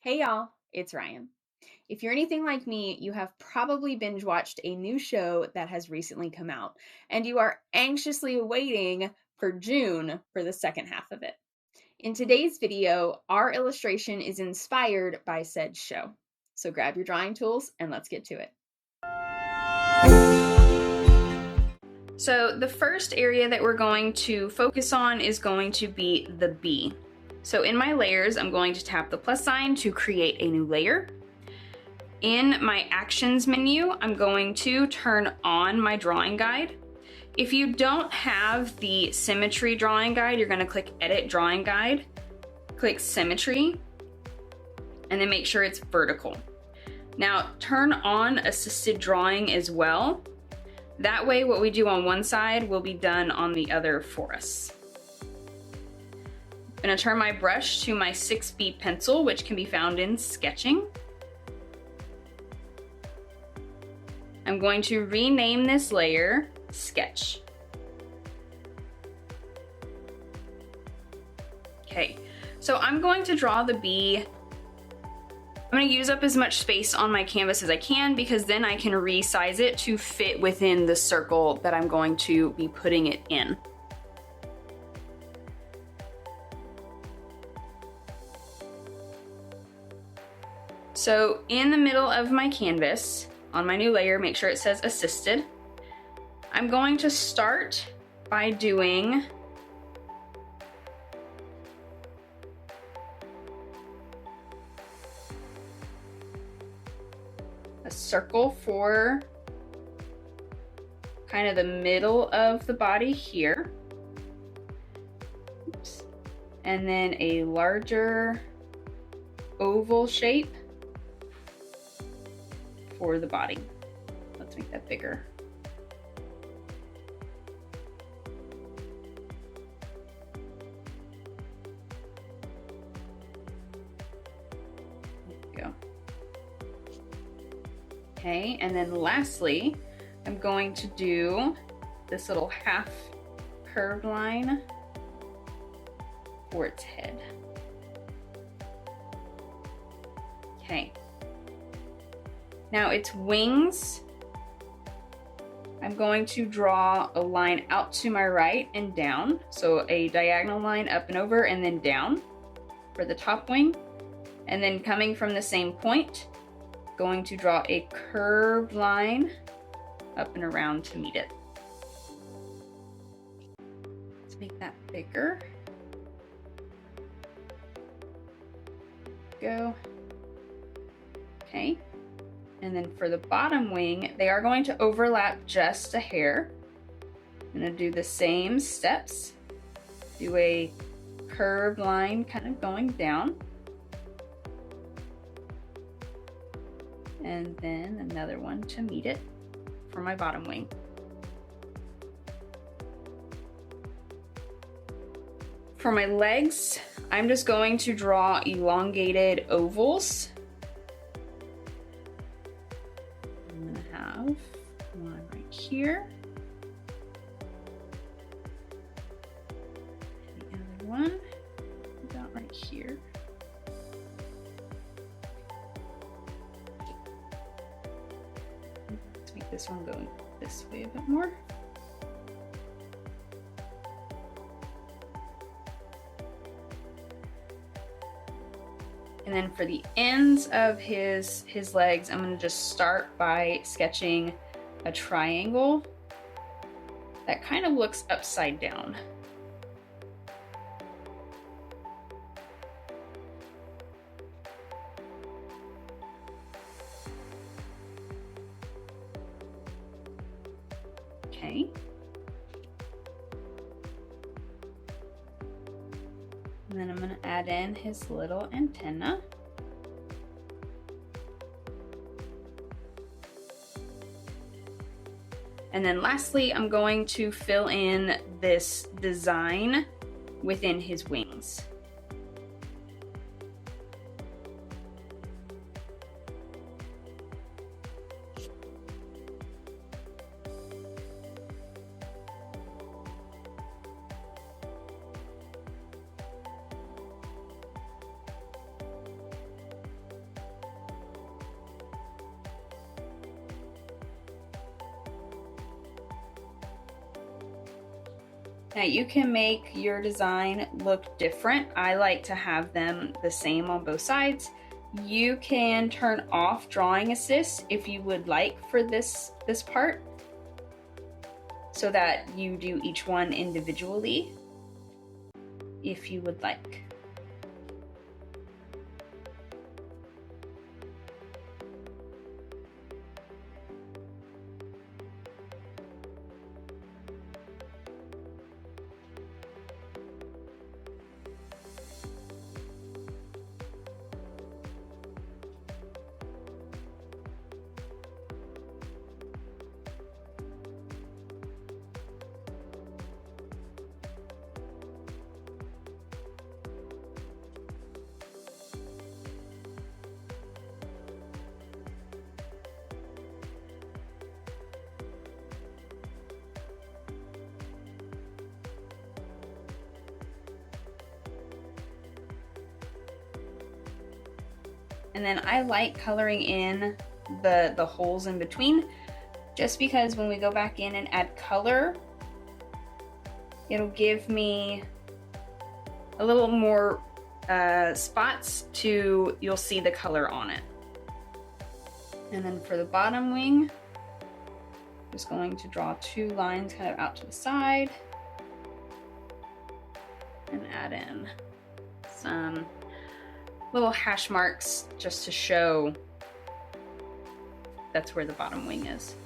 Hey y'all, it's Ryan. If you're anything like me, you have probably binge watched a new show that has recently come out, and you are anxiously awaiting for June for the second half of it. In today's video, our illustration is inspired by said show. So grab your drawing tools and let's get to it. So the first area that we're going to focus on is going to be the bee. So in my layers, I'm going to tap the plus sign to create a new layer. In my actions menu, I'm going to turn on my drawing guide. If you don't have the symmetry drawing guide, you're going to click edit drawing guide, click symmetry, and then make sure it's vertical. Now turn on assisted drawing as well. That way what we do on one side will be done on the other for us. I'm going to turn my brush to my 6B pencil, which can be found in sketching. I'm going to rename this layer Sketch. Okay, so I'm going to draw the bee. I'm going to use up as much space on my canvas as I can because then I can resize it to fit within the circle that I'm going to be putting it in. So in the middle of my canvas, on my new layer, make sure it says assisted. I'm going to start by doing a circle for kind of the middle of the body here. Oops. And then a larger oval shape for the body. Let's make that bigger. There we go. Okay, and then lastly, I'm going to do this little half curved line for its head. Okay. Now its wings, I'm going to draw a line out to my right and down. So a diagonal line up and over and then down for the top wing. And then coming from the same point, going to draw a curved line up and around to meet it. Let's make that bigger. Go. Okay. And then for the bottom wing, they are going to overlap just a hair. I'm going to do the same steps. Do a curved line kind of going down. And then another one to meet it for my bottom wing. For my legs, I'm just going to draw elongated ovals. One right here. The other one about right here. Let's make this one go this way a bit more. And then for the ends of his legs, I'm going to just start by sketching a triangle that kind of looks upside down. Okay. And then I'm going to add in his little antenna. And then lastly, I'm going to fill in this design within his wings. Now you can make your design look different. I like to have them the same on both sides. You can turn off drawing assist if you would like for this part, so that you do each one individually if you would like. And then I like coloring in the holes in between, just because when we go back in and add color, it'll give me a little more spots to, you'll see the color on it. And then for the bottom wing, I'm just going to draw 2 lines kind of out to the side and add in some little hash marks just to show that's where the bottom wing is.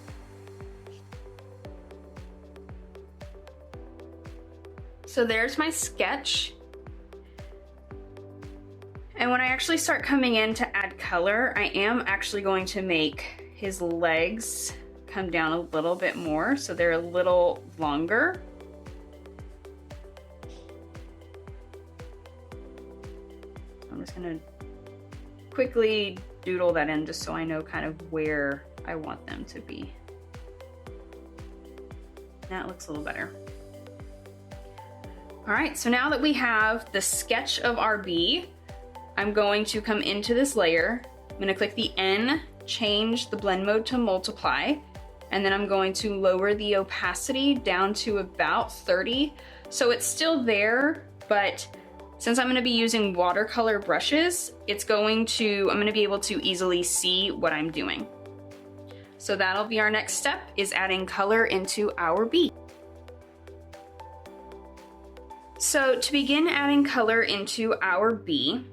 So there's my sketch. And when I actually start coming in to add color, I am actually going to make his legs come down a little bit more so they're a little longer. I'm just gonna quickly doodle that in just so I know kind of where I want them to be. That looks a little better. All right, so now that we have the sketch of our bee, I'm going to come into this layer. I'm gonna click the N, change the blend mode to multiply, and then I'm going to lower the opacity down to about 30. So it's still there, but since I'm gonna be using watercolor brushes, I'm gonna be able to easily see what I'm doing. So that'll be our next step, is adding color into our bee. So to begin adding color into our bee,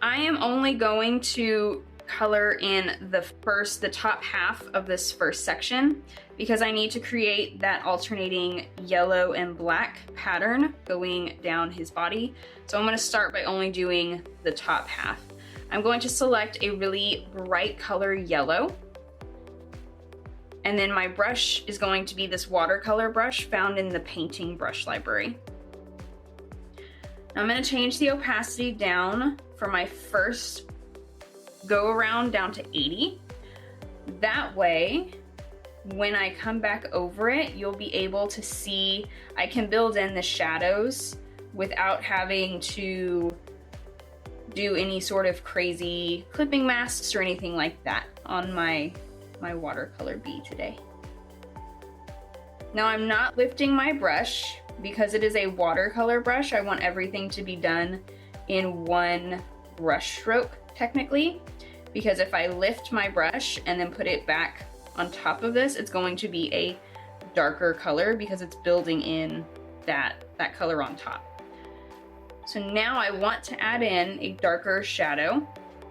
I am only going to color in the top half of this first section, because I need to create that alternating yellow and black pattern going down his body. So I'm going to start by only doing the top half. I'm going to select a really bright color yellow, and then my brush is going to be this watercolor brush found in the painting brush library. Now I'm going to change the opacity down for my first go around down to 80. That way, when I come back over it, you'll be able to see, I can build in the shadows without having to do any sort of crazy clipping masks or anything like that on my watercolor bee today. Now I'm not lifting my brush because it is a watercolor brush. I want everything to be done in one brush stroke technically, because if I lift my brush and then put it back on top of this, it's going to be a darker color because it's building in that color on top. So now I want to add in a darker shadow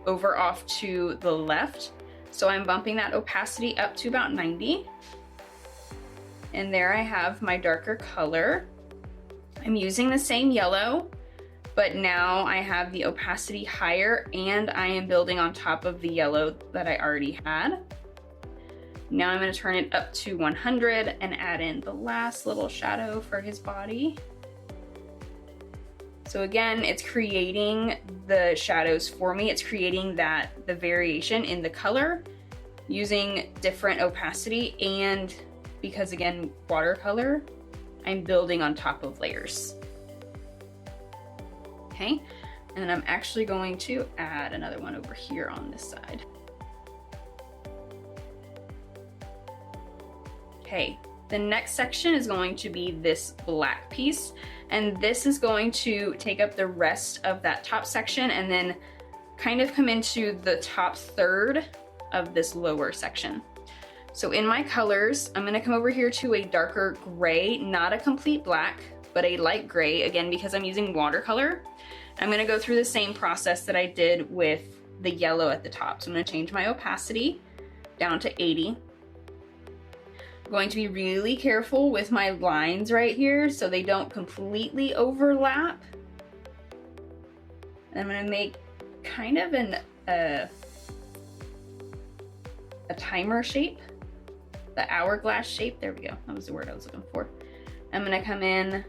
over off to the left. So I'm bumping that opacity up to about 90. And there I have my darker color. I'm using the same yellow, but now I have the opacity higher and I am building on top of the yellow that I already had. Now I'm going to turn it up to 100 and add in the last little shadow for his body. So again, it's creating the shadows for me. It's creating the variation in the color using different opacity, and because again, watercolor, I'm building on top of layers. Okay, and then I'm actually going to add another one over here on this side. Okay, The next section is going to be this black piece, and this is going to take up the rest of that top section and then kind of come into the top third of this lower section. So in my colors, I'm gonna come over here to a darker gray, not a complete black, but a light gray, again, because I'm using watercolor. I'm gonna go through the same process that I did with the yellow at the top. So I'm gonna change my opacity down to 80. I'm going to be really careful with my lines right here so they don't completely overlap. And I'm gonna make kind of a timer shape, the hourglass shape. There we go, that was the word I was looking for. I'm gonna come in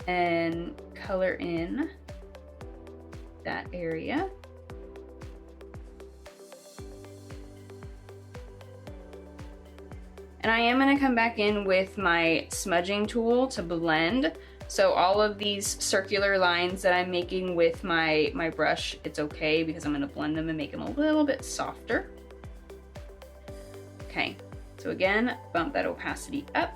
and color in that area. And I am gonna come back in with my smudging tool to blend. So all of these circular lines that I'm making with my brush, it's okay because I'm gonna blend them and make them a little bit softer. Okay, so again, bump that opacity up.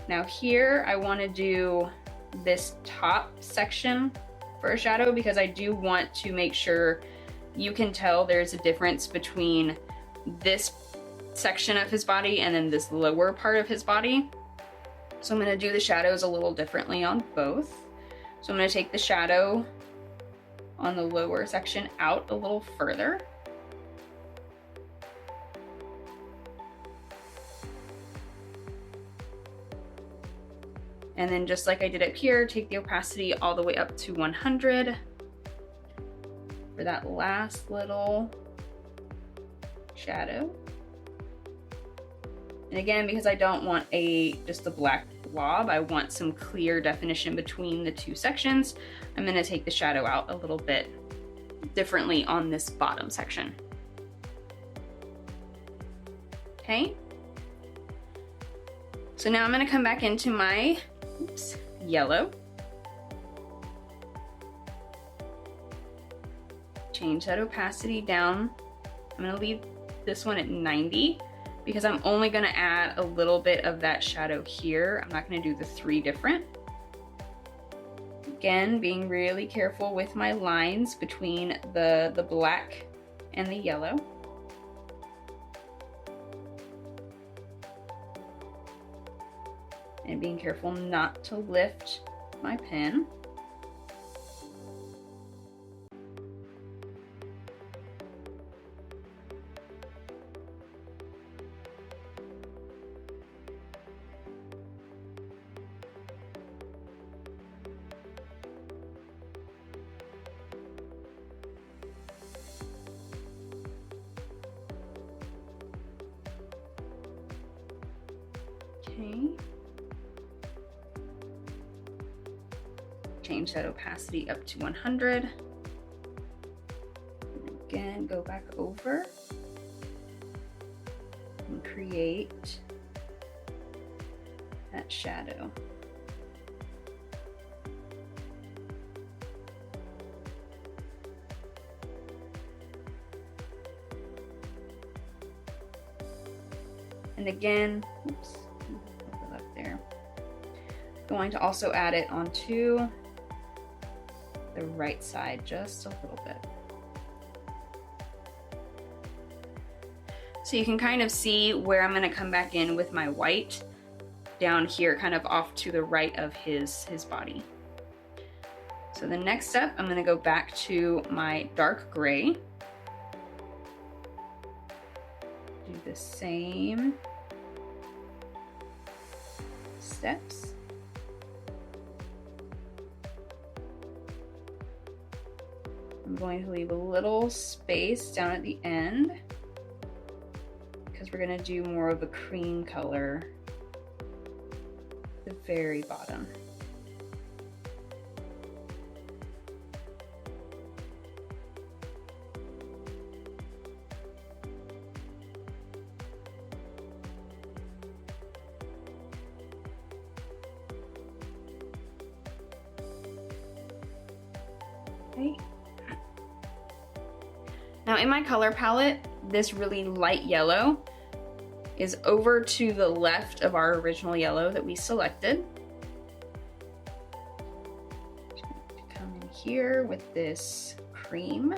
Now here, I wanna do this top section for a shadow because I do want to make sure you can tell there's a difference between this section of his body and then this lower part of his body. So I'm gonna do the shadows a little differently on both. So I'm gonna take the shadow on the lower section out a little further. And then just like I did up here, take the opacity all the way up to 100 for that last little shadow. And again, because I don't want just a black blob, I want some clear definition between the two sections, I'm gonna take the shadow out a little bit differently on this bottom section. Okay. So now I'm gonna come back into my yellow. Change that opacity down. I'm gonna leave this one at 90 because I'm only gonna add a little bit of that shadow here. I'm not gonna do the 3 different. Again, being really careful with my lines between the black and the yellow. And being careful not to lift my pen. Okay. Change that opacity up to 100. Again, go back over and create that shadow. And again, oops, put that up there. Going to also add it onto the right side just a little bit. So you can kind of see where I'm gonna come back in with my white down here, kind of off to the right of his body. So the next step, I'm gonna go back to my dark gray. Do the same steps. I'm going to leave a little space down at the end because we're going to do more of a cream color at the very bottom. Okay. Now in my color palette, this really light yellow is over to the left of our original yellow that we selected. Come in here with this cream.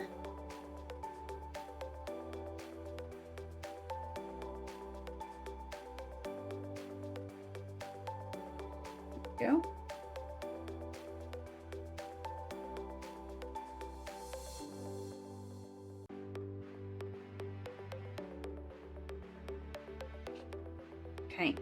There we go. Okay.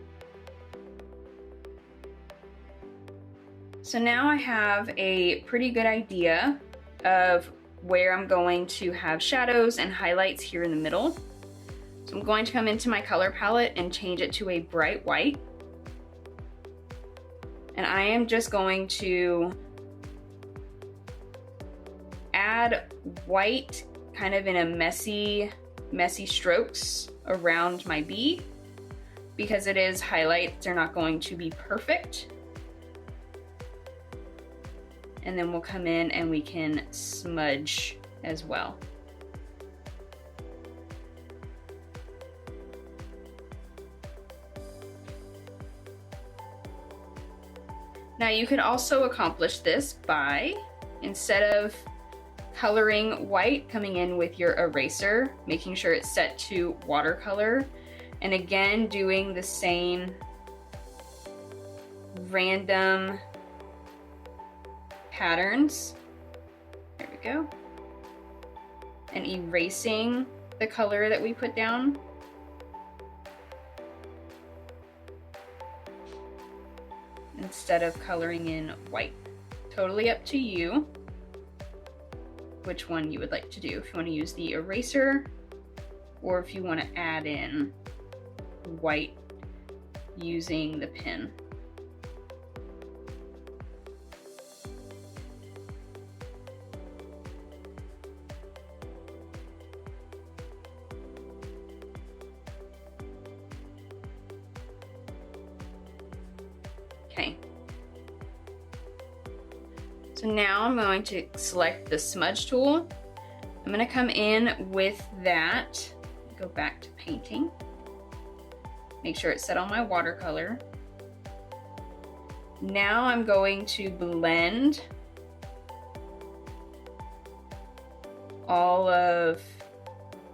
So now I have a pretty good idea of where I'm going to have shadows and highlights here in the middle. So I'm going to come into my color palette and change it to a bright white. And I am just going to add white kind of in a messy strokes around my bee. Because it is highlights, they're not going to be perfect. And then we'll come in and we can smudge as well. Now you could also accomplish this by, instead of coloring white, coming in with your eraser, making sure it's set to watercolor, and again doing the same random patterns. There we go. And erasing the color that we put down. Instead of coloring in white. Totally up to you which one you would like to do. If you want to use the eraser or if you want to add in white using the pen. Okay. So now I'm going to select the smudge tool. I'm going to come in with that, go back to painting. Make sure it's set on my watercolor. Now I'm going to blend all of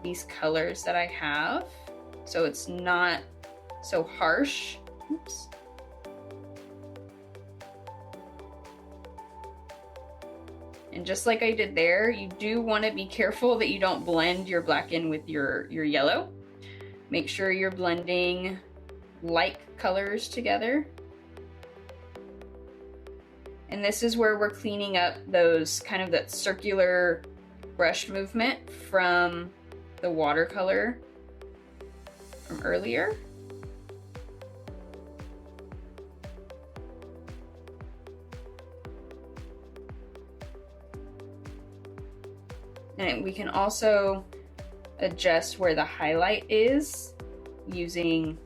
these colors that I have so it's not so harsh. Oops. And just like I did there, you do want to be careful that you don't blend your black in with your yellow. Make sure you're blending like colors together. And this is where we're cleaning up those kind of that circular brush movement from the watercolor from earlier. And we can also adjust where the highlight is using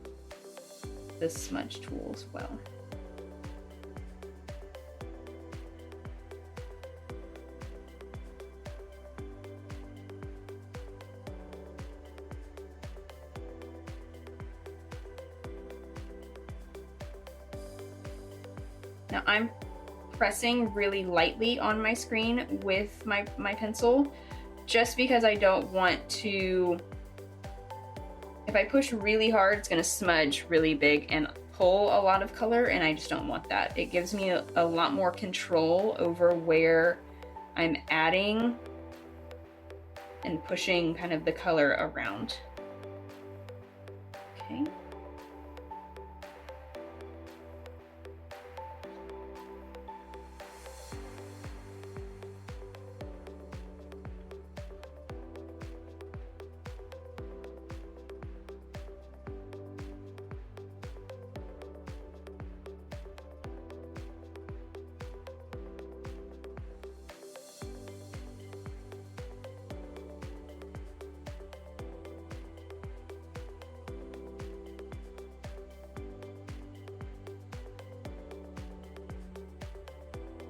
the smudge tool as well. Now I'm pressing really lightly on my screen with my pencil, just because I don't want to, if I push really hard, it's gonna smudge really big and pull a lot of color, and I just don't want that. It gives me a lot more control over where I'm adding and pushing kind of the color around. Okay.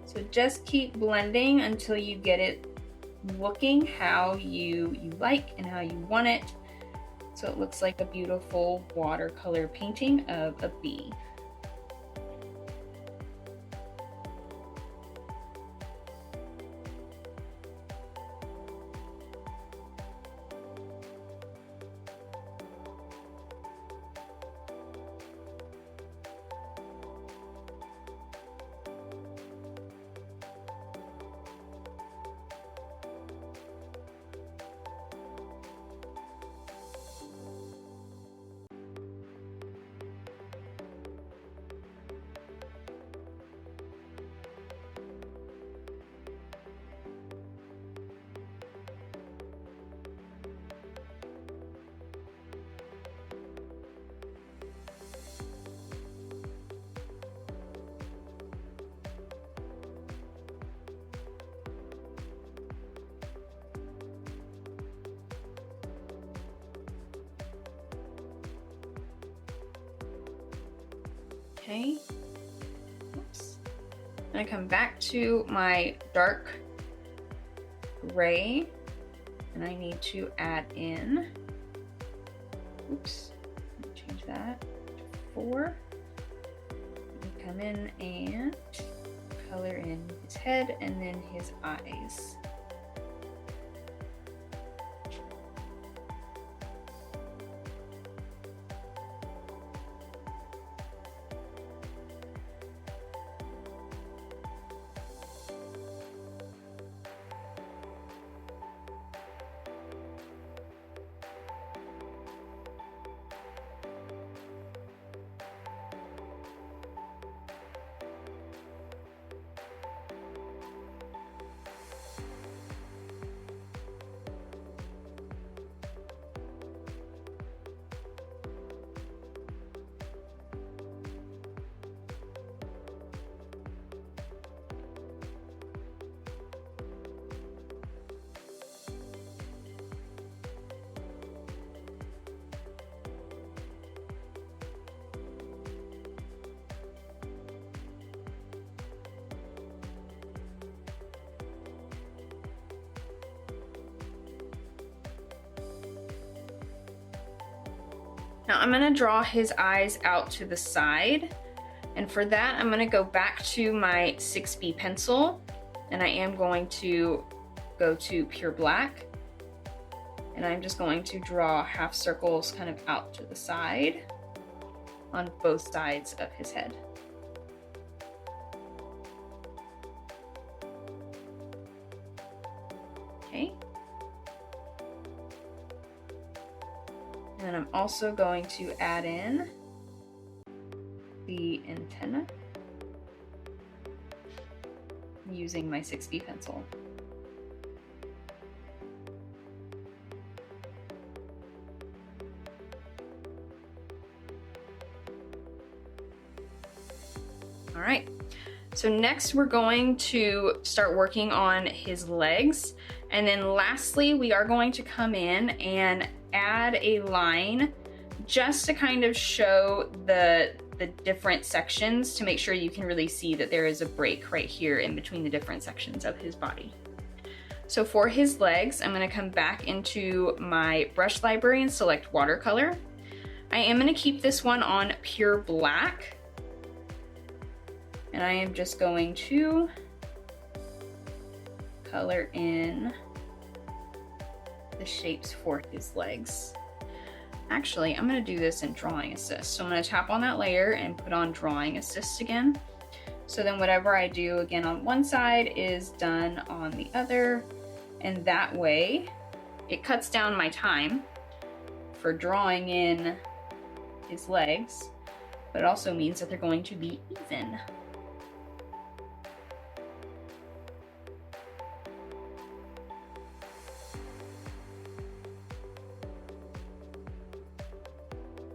So just keep blending until you get it looking how you like and how you want it. So it looks like a beautiful watercolor painting of a bee. Okay, oops. I'm gonna come back to my dark gray, and I need to add in, oops, change that to 4. Come in and color in his head and then his eyes. Now I'm gonna draw his eyes out to the side, and for that I'm gonna go back to my 6B pencil, and I am going to go to pure black, and I'm just going to draw half circles kind of out to the side on both sides of his head. Okay. And then I'm also going to add in the antenna using my 6B pencil. All right, so next we're going to start working on his legs. And then lastly, we are going to come in and add a line just to kind of show the different sections, to make sure you can really see that there is a break right here in between the different sections of his body. So for his legs, I'm going to come back into my brush library and select watercolor. I am going to keep this one on pure black, and I am just going to color in the shapes for his legs. Actually, I'm going to do this in Drawing Assist. So I'm going to tap on that layer and put on Drawing Assist again. So then whatever I do again on one side is done on the other, and that way it cuts down my time for drawing in his legs, but it also means that they're going to be even.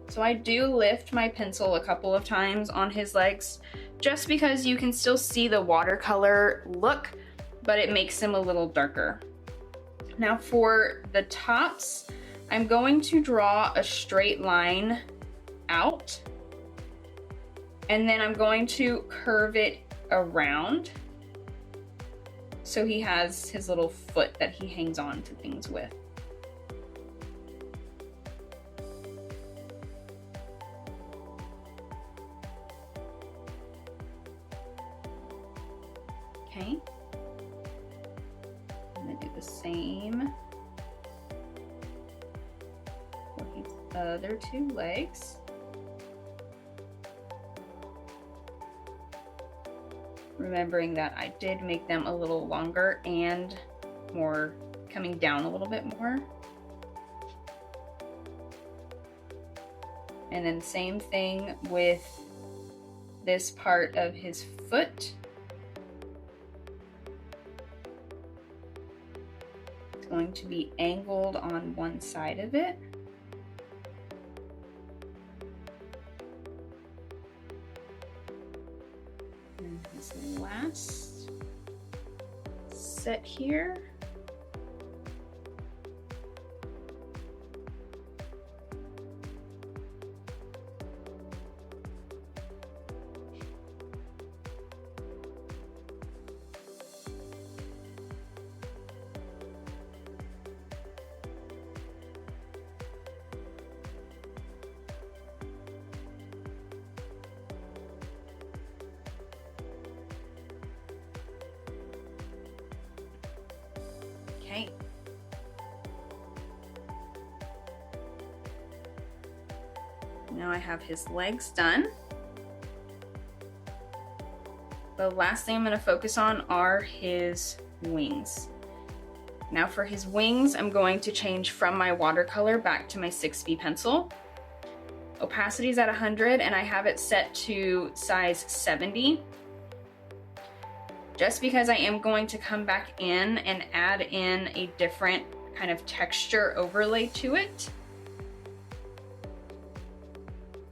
So I do lift my pencil a couple of times on his legs, just because you can still see the watercolor look, but it makes him a little darker. Now for the tops, I'm going to draw a straight line out, and then I'm going to curve it around so he has his little foot that he hangs on to things with. the same for his other two legs. Remembering that I did make them a little longer and more coming down a little bit more. And then same thing with this part of his foot. It's going to be angled on one side of it. And his last set here. Okay. Now I have his legs done. The last thing I'm going to focus on are his wings. Now for his wings, I'm going to change from my watercolor back to my 6B pencil. Opacity is at 100 and I have it set to size 70. Just because I am going to come back in and add in a different kind of texture overlay to it.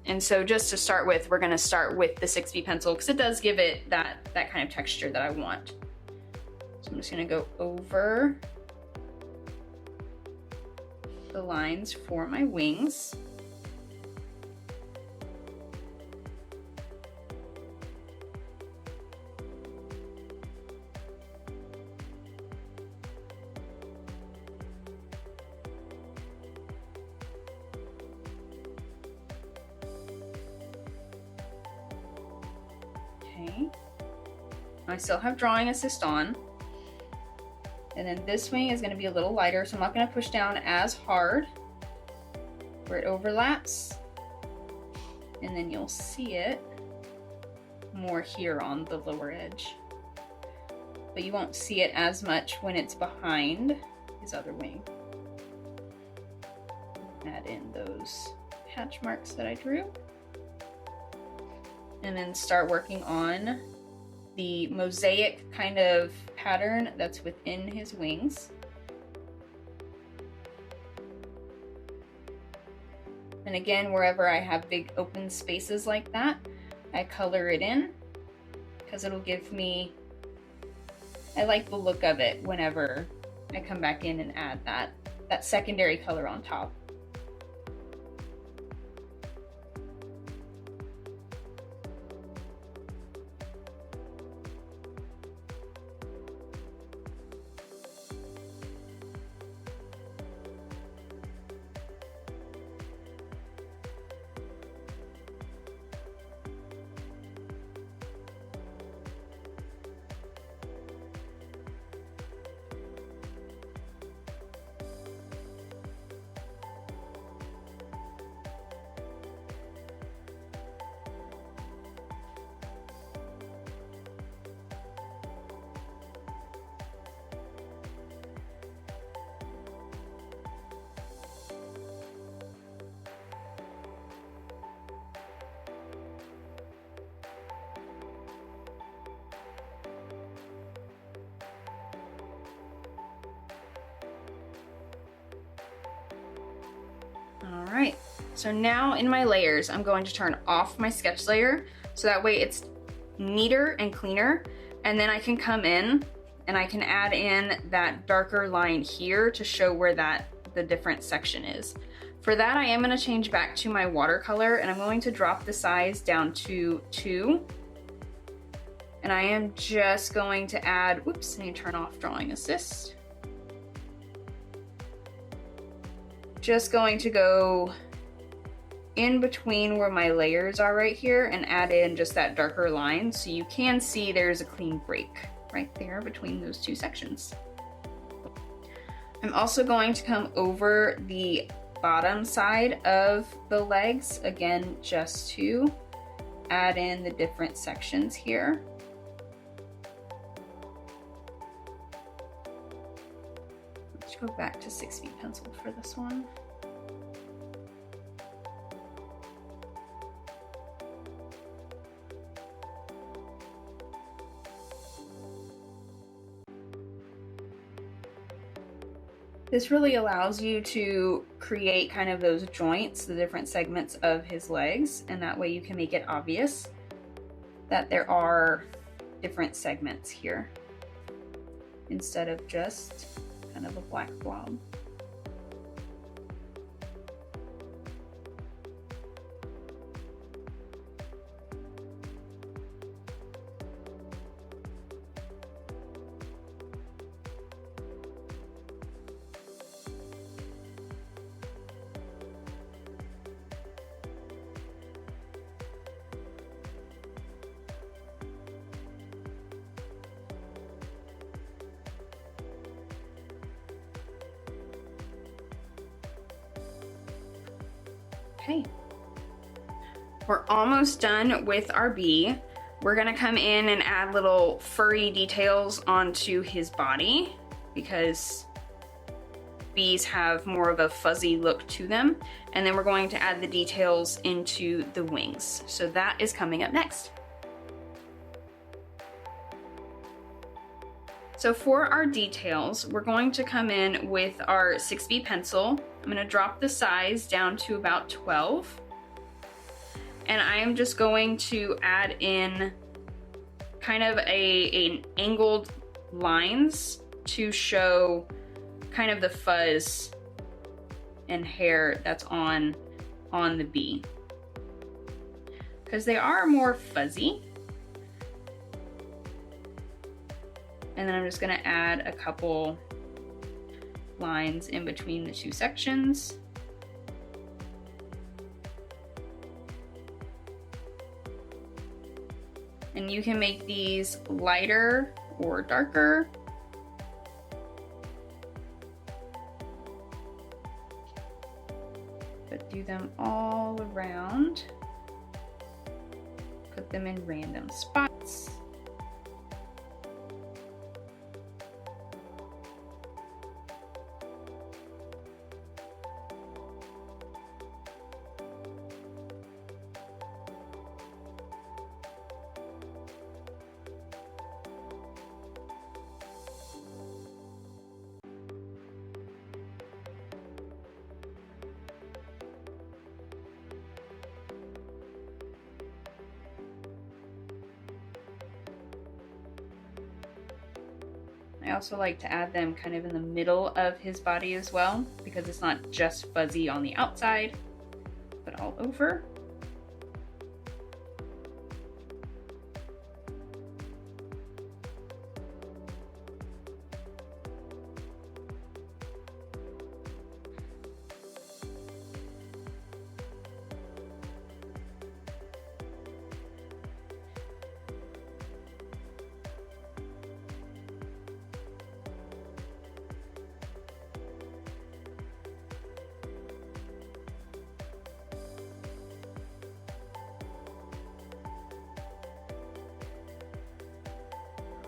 And so just to start with, we're gonna start with the 6B pencil because it does give it that kind of texture that I want. So I'm just gonna go over the lines for my wings. Okay, I still have drawing assist on. And then this wing is going to be a little lighter, so I'm not going to push down as hard where it overlaps. And then you'll see it more here on the lower edge. But you won't see it as much when it's behind his other wing. Add in those hatch marks that I drew. And then start working on the mosaic kind of pattern that's within his wings. And again, wherever I have big open spaces like that, I color it in because it'll give me, I like the look of it whenever I come back in and add that secondary color on top. All right, so now in my layers, I'm going to turn off my sketch layer so that way it's neater and cleaner. And then I can come in and I can add in that darker line here to show where the different section is. For that, I am going to change back to my watercolor and I'm going to drop the size down to 2. And I am just going to add, whoops, I need to turn off drawing assist. Just going to go in between where my layers are right here and add in just that darker line so you can see there's a clean break right there between those two sections. I'm also going to come over the bottom side of the legs, again, just to add in the different sections here. Let's go back to 6B pencil for this one. This really allows you to create kind of those joints, the different segments of his legs, and that way you can make it obvious that there are different segments here instead of just kind of a black blob. Okay, we're almost done with our bee. We're gonna come in and add little furry details onto his body because bees have more of a fuzzy look to them. And then we're going to add the details into the wings. So that is coming up next. So for our details, we're going to come in with our 6B pencil. I'm gonna drop the size down to about 12. And I am just going to add in kind of an angled lines to show kind of the fuzz and hair that's on the bee. Because they are more fuzzy. And then I'm just gonna add a couple lines in between the two sections. And you can make these lighter or darker. But do them all around. Put them in random spots. I also like to add them kind of in the middle of his body as well, because it's not just fuzzy on the outside, but all over.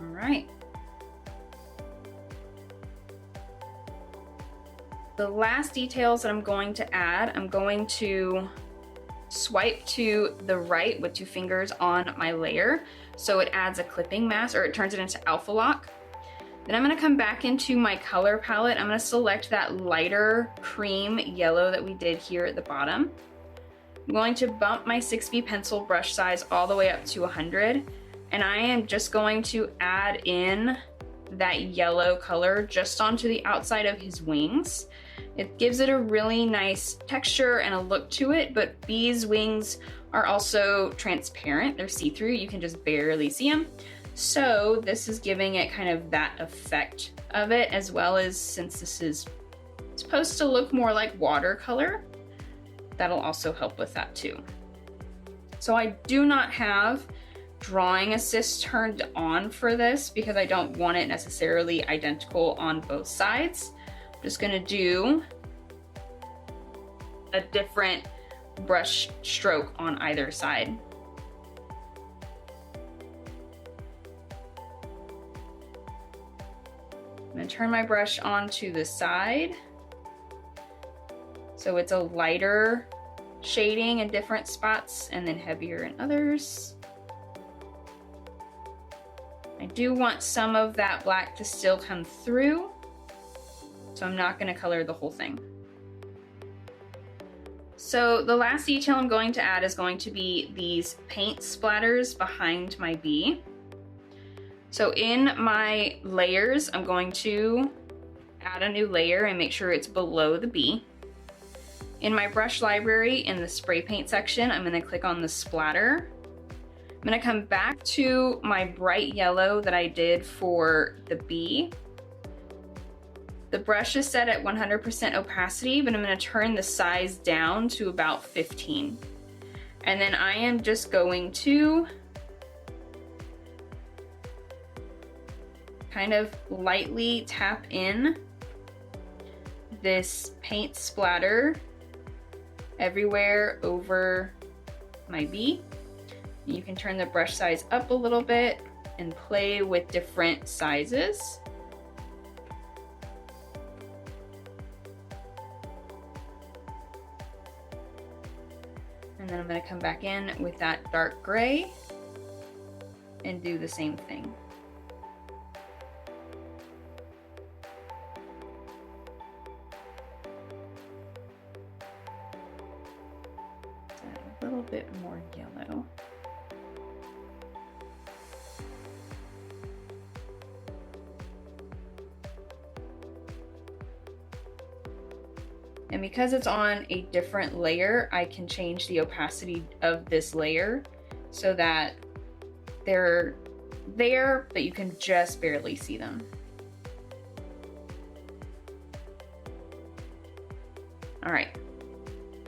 All right. The last details that I'm going to add, I'm going to swipe to the right with 2 fingers on my layer so it adds a clipping mask, or it turns it into alpha lock. Then I'm going to come back into my color palette. I'm going to select that lighter cream yellow that we did here at the bottom. I'm going to bump my 6B pencil brush size all the way up to 100. And I am just going to add in that yellow color just onto the outside of his wings. It gives it a really nice texture and a look to it, but bees' wings are also transparent. They're see-through, you can just barely see them. So this is giving it kind of that effect of it, as well as, since this is supposed to look more like watercolor, that'll also help with that too. So I do not have drawing assist turned on for this because I don't want it necessarily identical on both sides, just gonna do a different brush stroke on either side. I'm gonna turn my brush onto the side so it's a lighter shading in different spots and then heavier in others. I do want some of that black to still come through, so I'm not gonna color the whole thing. So the last detail I'm going to add is going to be these paint splatters behind my bee. So in my layers, I'm going to add a new layer and make sure it's below the bee. In my brush library, in the spray paint section, I'm gonna click on the splatter. I'm gonna come back to my bright yellow that I did for the bee. The brush is set at 100% opacity, but I'm gonna turn the size down to about 15. And then I am just going to kind of lightly tap in this paint splatter everywhere over my bee. You can turn the brush size up a little bit and play with different sizes. And then I'm going to come back in with that dark gray and do the same thing. A little bit more yellow. And because it's on a different layer, I can change the opacity of this layer so that they're there, but you can just barely see them. All right,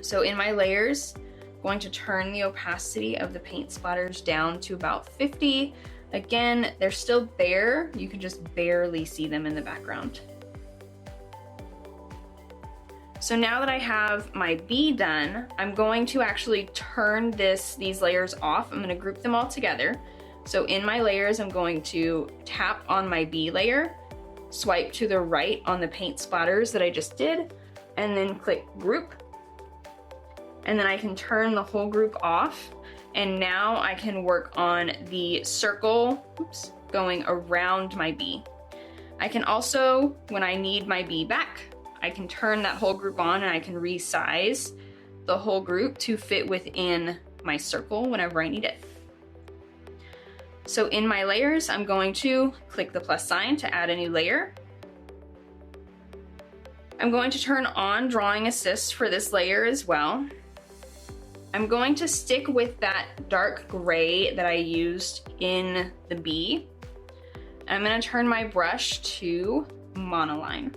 so in my layers, I'm going to turn the opacity of the paint splatters down to about 50. Again, they're still there, you can just barely see them in the background. So now that I have my bee done, I'm going to actually turn these layers off. I'm going to group them all together. So in my layers, I'm going to tap on my bee layer, swipe to the right on the paint splatters that I just did, and then click group. And then I can turn the whole group off. And now I can work on the circle, going around my bee. I can also, when I need my bee back, I can turn that whole group on and I can resize the whole group to fit within my circle whenever I need it. So in my layers, I'm going to click the plus sign to add a new layer. I'm going to turn on drawing assist for this layer as well. I'm going to stick with that dark gray that I used in the bee. I'm going to turn my brush to monoline.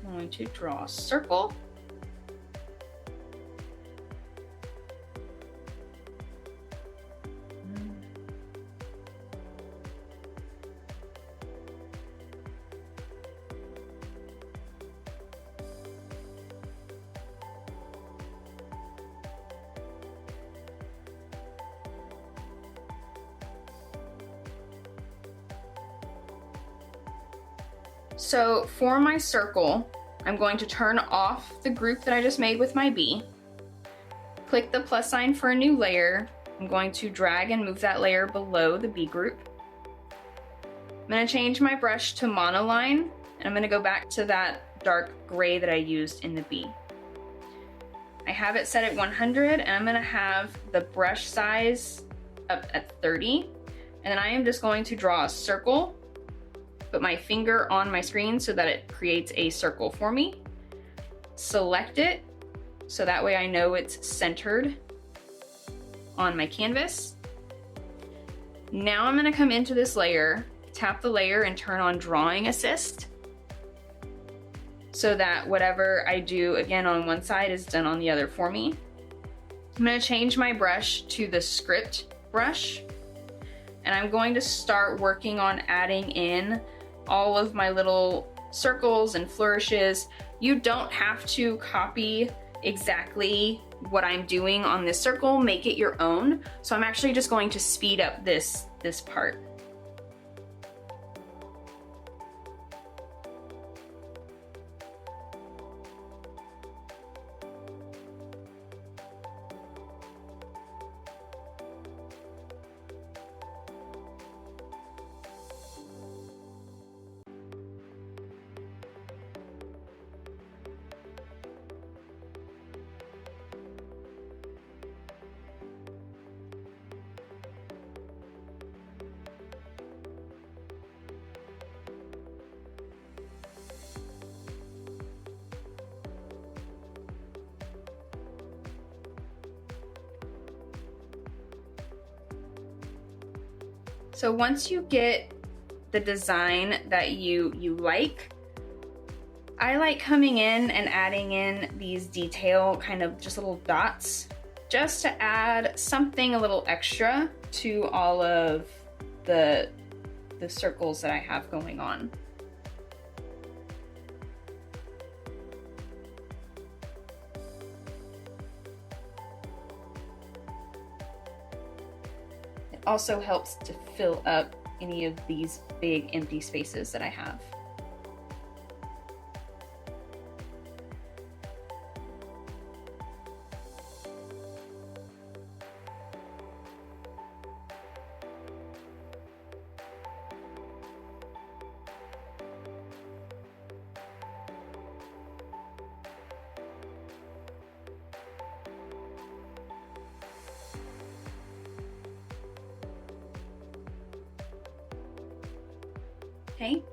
I'm going to draw a circle. So for my circle, I'm going to turn off the group that I just made with my bee. Click the plus sign for a new layer. I'm going to drag and move that layer below the bee group. I'm going to change my brush to monoline, and I'm going to go back to that dark gray that I used in the bee. I have it set at 100, and I'm going to have the brush size up at 30. And then I am just going to draw a circle, put my finger on my screen so that it creates a circle for me. Select it, so that way I know it's centered on my canvas. Now I'm gonna come into this layer, tap the layer and turn on drawing assist, so that whatever I do again on one side is done on the other for me. I'm gonna change my brush to the script brush, and I'm going to start working on adding in all of my little circles and flourishes. You don't have to copy exactly what I'm doing on this circle, make it your own. So I'm actually just going to speed up this part. So once you get the design that you like, I like coming in and adding in these detail kind of just little dots, just to add something a little extra to all of the circles that I have going on. Also helps to fill up any of these big empty spaces that I have. Okay,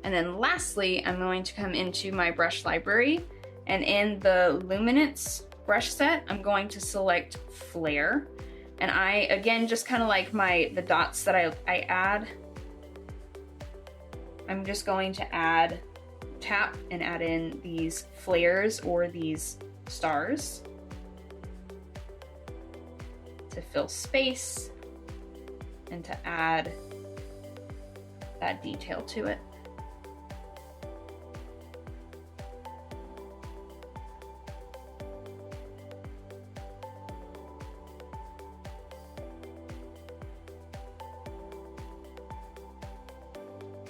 and then lastly, I'm going to come into my brush library, and in the luminance brush set, I'm going to select flare, and I again just kind of like the dots that I add. I'm just going to tap and add in these flares or these stars to fill space and to add that detail to it.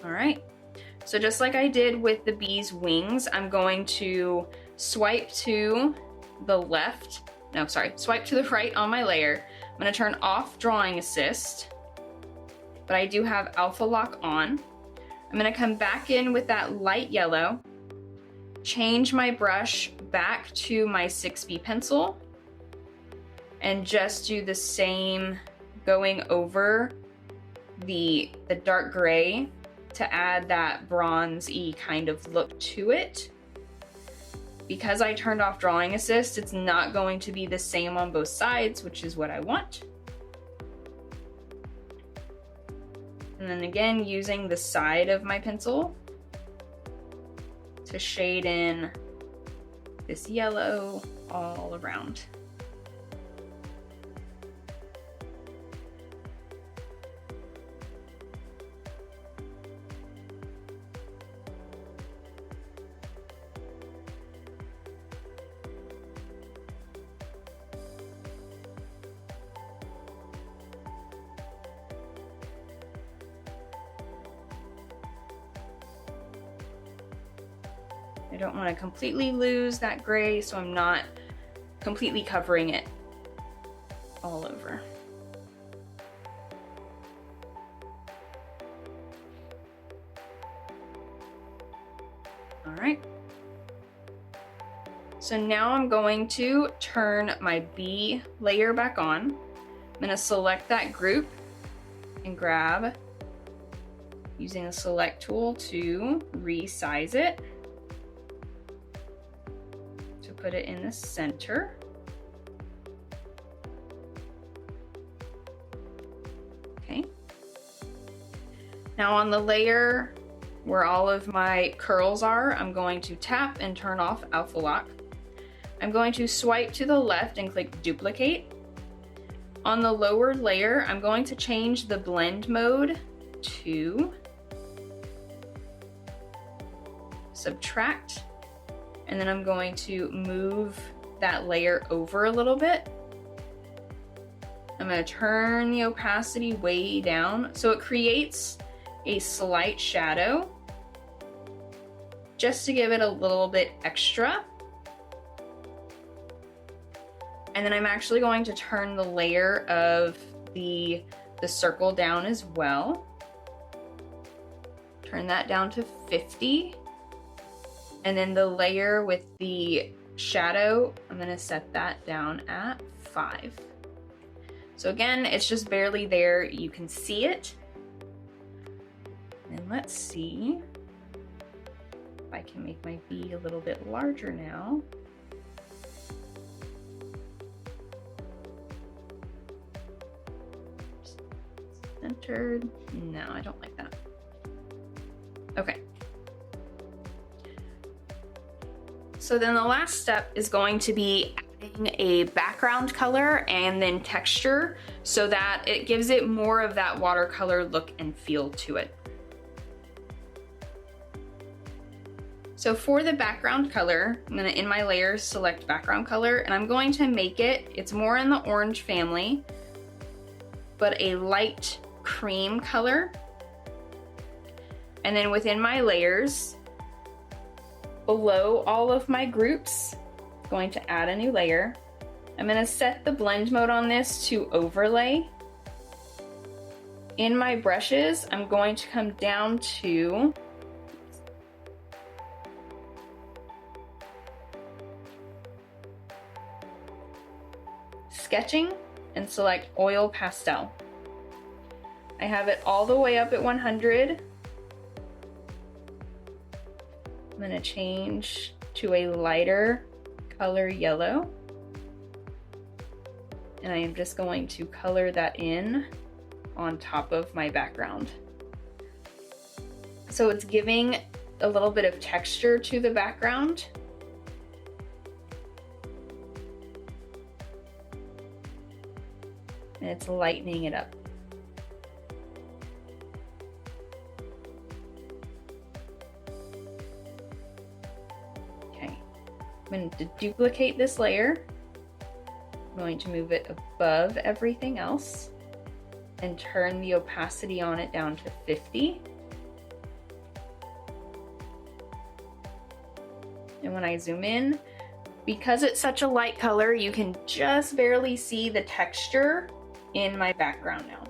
All right, so just like I did with the bee's wings, I'm going to swipe to the left, no, sorry, swipe to the right on my layer. I'm gonna turn off drawing assist, but I do have alpha lock on. I'm gonna come back in with that light yellow, change my brush back to my 6B pencil, and just do the same going over the dark gray to add that bronze-y kind of look to it. Because I turned off drawing assist, it's not going to be the same on both sides, which is what I want. And then again, using the side of my pencil to shade in this yellow all around. I don't want to completely lose that gray, so I'm not completely covering it all over. All right. So now I'm going to turn my bee layer back on. I'm going to select that group and grab, using the select tool, to resize it. Put it in the center. Okay. Now on the layer where all of my curls are, I'm going to tap and turn off alpha lock. I'm going to swipe to the left and click duplicate. On the lower layer, I'm going to change the blend mode to subtract, and then I'm going to move that layer over a little bit. I'm going to turn the opacity way down so it creates a slight shadow just to give it a little bit extra. And then I'm actually going to turn the layer of the circle down as well. Turn that down to 50. And then the layer with the shadow, I'm gonna set that down at 5. So again, it's just barely there. You can see it. And let's see if I can make my bee a little bit larger now. Centered. No, I don't like that. Okay. So then the last step is going to be adding a background color and then texture so that it gives it more of that watercolor look and feel to it. So for the background color, I'm gonna, in my layers, select background color, and I'm going to make it, it's more in the orange family, but a light cream color. And then within my layers, below all of my groups, I'm going to add a new layer. I'm going to set the blend mode on this to overlay. In my brushes, I'm going to come down to sketching and select oil pastel. I have it all the way up at 100. I'm going to change to a lighter color yellow. And I am just going to color that in on top of my background. So it's giving a little bit of texture to the background. And it's lightening it up. Okay, I'm going to duplicate this layer. I'm going to move it above everything else and turn the opacity on it down to 50. And when I zoom in, because it's such a light color, you can just barely see the texture in my background now.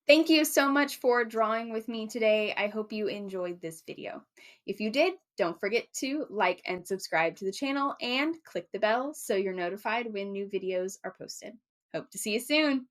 Thank you so much for drawing with me today. I hope you enjoyed this video. If you did, don't forget to like and subscribe to the channel and click the bell so you're notified when new videos are posted. Hope to see you soon.